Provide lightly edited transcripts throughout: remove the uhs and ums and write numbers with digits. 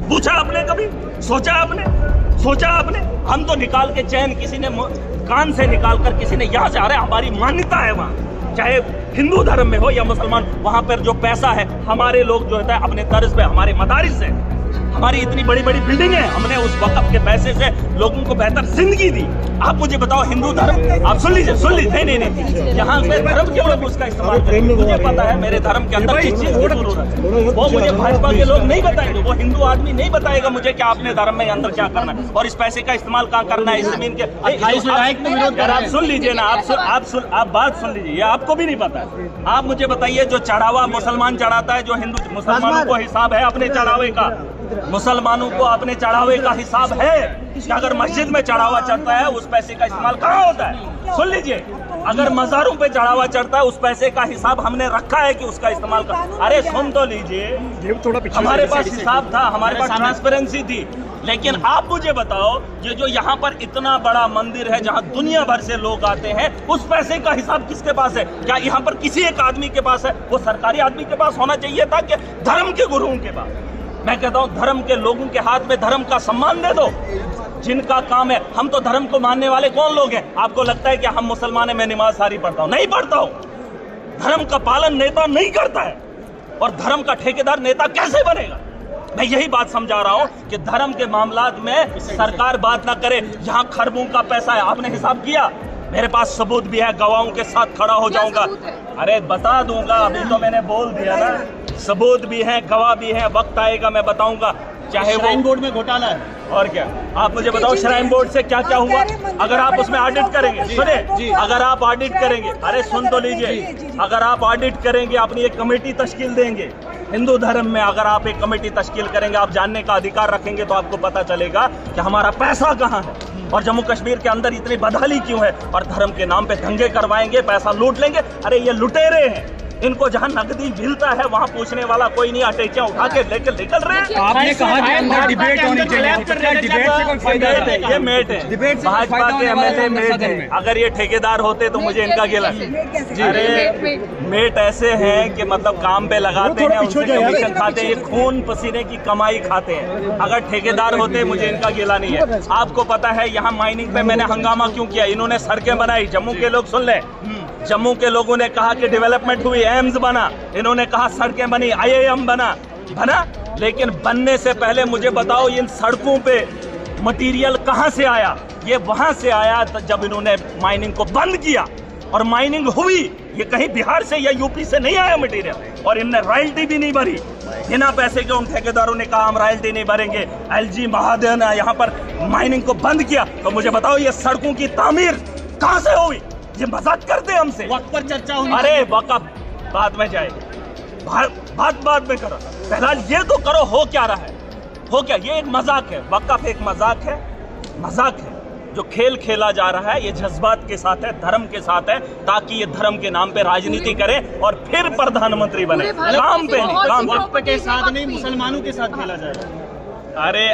पूछा आपने कभी? सोचा आपने? हम तो निकाल के चैन किसी ने कान से निकाल कर किसी ने यहाँ से आ रहा है, हमारी मान्यता है वहाँ, चाहे हिंदू धर्म में हो या मुसलमान, वहाँ पर जो पैसा है हमारे लोग जो होता है अपने तर्ज पे, हमारे मदारिस है, हमारी इतनी बड़ी बड़ी बिल्डिंग है, हमने उस वक़्त के पैसे से लोगों को बेहतर जिंदगी दी। आप मुझे बताओ हिंदू धर्म, आप सुन लीजिए, नहीं, यहाँ पे धर्म के लोग उसका इस्तेमाल करेंगे। मुझे पता है मेरे धर्म के अंदर किस चीज की जरूरत है, वो मुझे भाजपा के लोग नहीं बताएंगे, वो हिंदू आदमी नहीं बताएगा मुझे कि आपने धर्म में अंदर क्या करना है और इस पैसे का इस्तेमाल कहाँ करना है। इस जमीन के आप सुन लीजिए ना, आप बात सुन लीजिए, आपको भी नहीं पता है। आप मुझे बताइए, जो चढ़ावा मुसलमान चढ़ाता है, जो हिंदू, मुसलमानों को हिसाब है अपने चढ़ावे का, मुसलमानों को अपने चढ़ावे का हिसाब है कि अगर मस्जिद में चढ़ावा चढ़ता है उस पैसे का इस्तेमाल कहाँ होता है। सुन लीजिए, अगर मज़ारों पे चढ़ावा चढ़ता है उस पैसे का हिसाब हमने रखा है कि उसका इस्तेमाल कर। अरे सुन तो लीजिए, हमारे पास हिसाब था, हमारे पास ट्रांसपेरेंसी थी। लेकिन आप मुझे बताओ, ये जो यहाँ पर इतना बड़ा मंदिर है जहाँ दुनिया भर से लोग आते हैं, उस पैसे का हिसाब किसके पास है? क्या यहाँ पर किसी एक आदमी के पास है? वो सरकारी आदमी के पास होना चाहिए था कि धर्म के गुरुओं के पास? मैं कहता हूँ धर्म के लोगों के हाथ में धर्म का सम्मान दे दो, जिनका काम है। हम तो धर्म को मानने वाले कौन लोग हैं? आपको लगता है कि हम मुसलमान हैं, मैं नमाज सारी पढ़ता हूँ? नहीं पढ़ता हूँ। धर्म का पालन नेता नहीं करता है, और धर्म का ठेकेदार नेता कैसे बनेगा? मैं यही बात समझा रहा हूँ कि धर्म के मामलात में सरकार बात ना करे। यहाँ खरबों का पैसा है, आपने हिसाब किया? मेरे पास सबूत भी है, गवाहों के साथ खड़ा हो जाऊंगा। अरे बता दूंगा, अभी तो मैंने बोल दिया ना, सबूत भी हैं, गवाह भी हैं, वक्त आएगा मैं बताऊंगा। चाहे वो बोर्ड में घोटाला है और क्या, आप मुझे बताओ श्राइन बोर्ड से क्या क्या हुआ? अगर आप उसमें ऑडिट करेंगे, सुने, अगर आप ऑडिट करेंगे, अरे सुन तो लीजिए, अगर आप ऑडिट करेंगे, अपनी एक कमेटी तश्कील देंगे हिंदू धर्म में, अगर आप एक कमेटी तश्कील करेंगे, आप जानने का अधिकार रखेंगे, तो आपको पता चलेगा कि हमारा पैसा कहाँ है और जम्मू कश्मीर के अंदर इतनी बदहाली क्यों है। और धर्म के नाम पे दंगे करवाएंगे, पैसा लूट लेंगे। अरे ये लुटेरे हैं, इनको जहां नकदी मिलता है वहां पूछने वाला कोई नहीं, अटैचियां उठा के लेकर निकल रहे हैं। आपने कहा कि अंदर डिबेट होनी चाहिए, डिबेट से कोई फायदा है? ये मेट है, भाजपा के एमएलए मेट है। अगर ये ठेकेदार होते तो मुझे इनका गिला। अरे मेट ऐसे हैं कि मतलब काम पे लगाते हैं, उनसे कमीशन खाते हैं, ये खून पसीने की कमाई खाते हैं। अगर ठेकेदार होते मुझे इनका गिला नहीं है। आपको पता है यहाँ माइनिंग पे मैंने हंगामा क्यों किया? इन्होंने सड़कें बनाई, जम्मू के लोग सुन ले, जम्मू के लोगों ने कहा कि डेवलपमेंट हुई, एम्स बना, इन्होंने कहा सड़कें बनी, IIM बना। लेकिन बनने से पहले मुझे बताओ, इन सड़कों पे मटेरियल कहां से आया? ये वहां से आया जब इन्होंने माइनिंग को बंद किया, और माइनिंग हुई। ये कहीं बिहार से या यूपी से नहीं आया मटेरियल, और इनने रॉयल्टी भी नहीं भरी। बिना पैसे के उन ठेकेदारों ने कहा हम रॉयल्टी नहीं भरेंगे। LG महाजन ने यहाँ पर माइनिंग को बंद किया। तो मुझे बताओ, ये सड़कों की तामीर कहां से हुई? ये मजाक करते हैं हमसे। वक्त पर चर्चा हुई। अरे वक़्त बाद में जाएगी, बात बाद में करो, फिलहाल ये तो करो हो क्या रहा है, हो क्या? ये एक मजाक है, वक़्त एक मजाक है, जो खेल खेला जा रहा है, ये जज्बात के साथ है, धर्म के साथ है, ताकि ये धर्म के नाम पे राजनीति करे और फिर प्रधानमंत्री बने। काम पे नहीं, काम के साथ नहीं, मुसलमानों के साथ खेला जा रहा है। अरे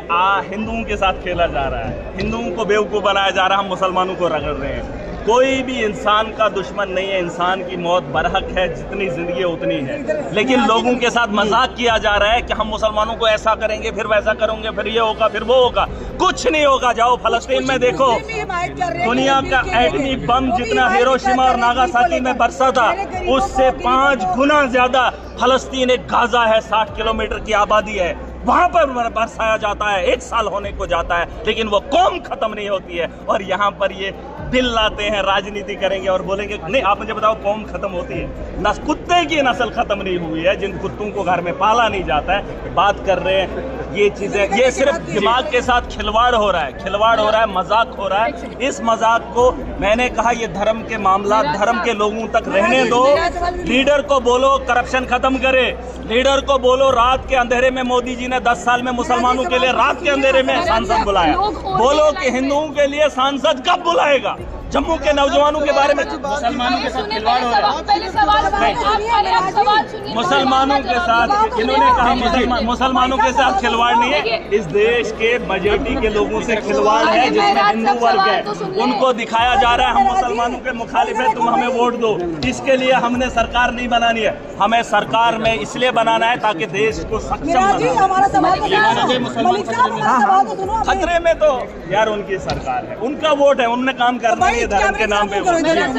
हिंदुओं के साथ खेला जा रहा है, हिंदुओं को बेवकूफ़ बनाया जा रहा है, हम मुसलमानों को रगड़ रहे हैं। कोई भी इंसान का दुश्मन नहीं है, इंसान की मौत बरहक है, जितनी जिंदगी उतनी है। लेकिन लोगों के साथ मजाक किया जा रहा है कि हम मुसलमानों को ऐसा करेंगे, फिर वैसा करेंगे, फिर ये होगा, फिर वो होगा। कुछ नहीं होगा। जाओ फलस्तीन में देखो, दुनिया का एटमी बम जितना हिरोशिमा और नागासाकी में बरसा था, उससे 5 गुना ज्यादा फलस्तीन एक गाजा है, 60 किलोमीटर की आबादी है, वहां पर बरसाया जाता है, 1 साल होने को जाता है, लेकिन वो कौम खत्म नहीं होती है। और यहाँ पर ये बिल लाते हैं, राजनीति करेंगे और बोलेंगे नहीं। आप मुझे बताओ, कौम खत्म होती है? कुत्ते की नस्ल खत्म नहीं हुई है, जिन कुत्तों को घर में पाला नहीं जाता है। बात कर रहे हैं ये चीजें, ये सिर्फ दिमाग के साथ खिलवाड़ हो रहा है, मजाक हो रहा है। इस मजाक को मैंने कहा, ये धर्म के मामला धर्म के लोगों तक रहने दो। लीडर को बोलो करप्शन खत्म करे, लीडर को बोलो रात के अंधेरे में मोदी जी ने 10 साल में मुसलमानों के लिए रात के अंधेरे में सांसद बुलाया, बोलो कि हिंदुओं के लिए सांसद कब बुलाएगा। जम्मू के नौजवानों के बारे में मुसलमानों के साथ खिलवाड़ हो रहा है। मुसलमानों के साथ इन्होंने कहा मुसलमानों के साथ खिलवाड़ नहीं है, इस देश के मेजॉरिटी के लोगों से खिलवाड़ है जिसमें हिंदू वर्ग है। उनको दिखाया जा रहा है हम मुसलमानों के मुखालिफ है, तुम हमें वोट दो। इसके लिए हमने सरकार नहीं बनानी है, हमें सरकार में इसलिए बनाना है ताकि देश को सक्षम बनाना। खतरे में तो यार उनकी सरकार है, उनका वोट है, उन्होंने काम करना है धर्म के नाम पे।